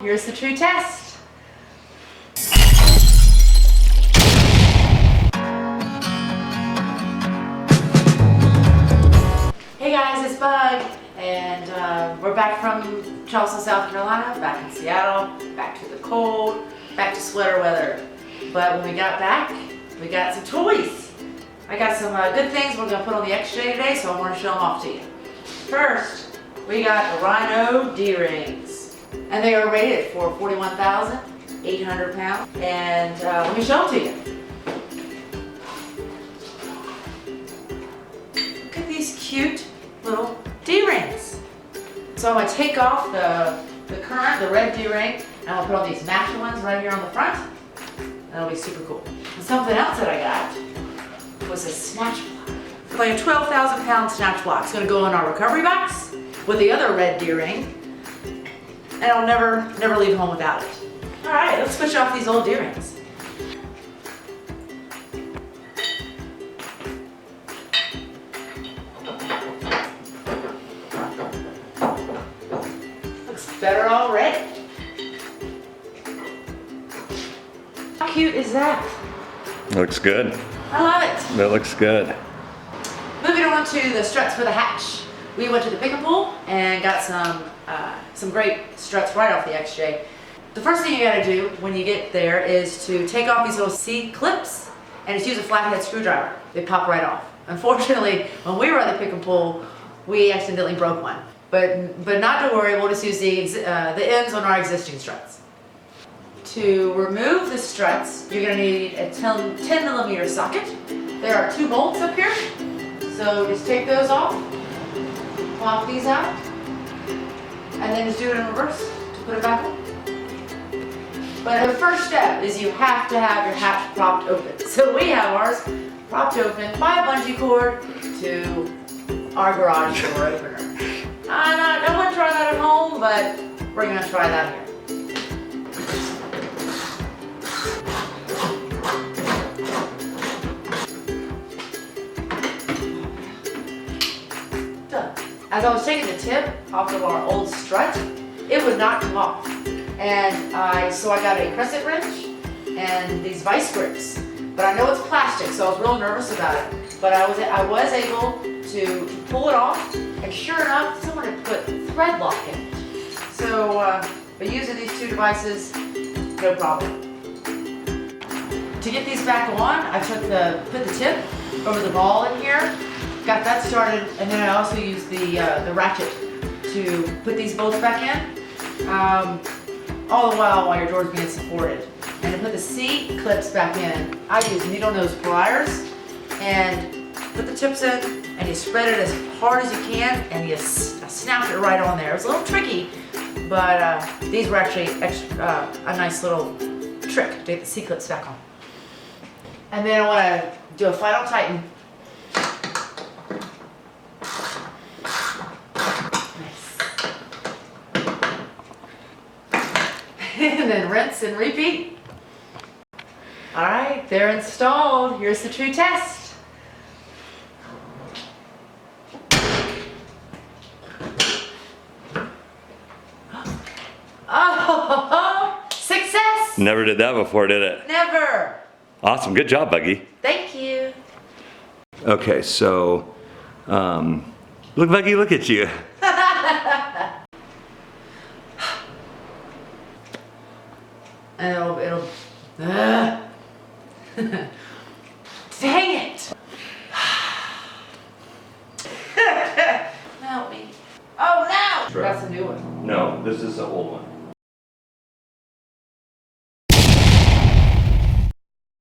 Here's the true test. Hey guys, it's Bug, and we're back from Charleston, South Carolina, back in Seattle, back to the cold, back to sweater weather. But when we got back, we got some toys. I got some good things we're going to put on the XJ today, so I want to show them off to you. First, we got Rhino D-rings. And they are rated for 41,800 pounds. And let me show them to you. Look at these cute little D-rings. So I'm going to take off the red D-ring, and I'll put on these matching ones right here on the front. That'll be super cool. And something else that I got was a snatch block. Like a 12,000 pound snatch block. It's going to go in our recovery box with the other red D-ring. And I'll never leave home without it. All right, let's switch off these old D-rings. Looks better already. How cute is that? Looks good. I love it. That looks good. Moving on to the struts for the hatch. We went to the pick and pull and got some great struts right off the XJ. The first thing you gotta do when you get there is to take off these little C clips and just use a flathead screwdriver. They pop right off. Unfortunately, when we were at the pick and pull, we accidentally broke one. But not to worry, we'll just use the ends on our existing struts. To remove the struts, you're gonna need a 10 millimeter socket. There are 2 bolts up here, so just take those off. Pop these out, and then just do it in reverse to put it back on. But the first step is you have to have your hatch propped open. So we have ours propped open by a bungee cord to our garage door opener. No one try that at home, but we're gonna try that here. As I was taking the tip off of our old strut, it would not come off. And so I got a crescent wrench and these vice grips. But I know it's plastic, so I was real nervous about it. But I was able to pull it off, and sure enough, someone had put thread lock in it. So by using these 2 devices, no problem. To get these back on, I put the tip over the ball in here. Got that started, and then I also used the ratchet to put these bolts back in, all the while your door's being supported. And to put the C clips back in, I use needle nose pliers and put the tips in, and you spread it as hard as you can, and you snap it right on there. It's a little tricky, but these were actually a nice little trick to get the C clips back on. And then I want to do a final tighten. And then rinse and repeat. All right, they're installed. Here's the true test. Oh, success! Never did that before, did it? Never. Awesome, good job, Buggy. Thank you. Okay, so, look, Buggy, look at you. And it'll dang it! Help me. Oh no! That's a new one. No, this is the old one.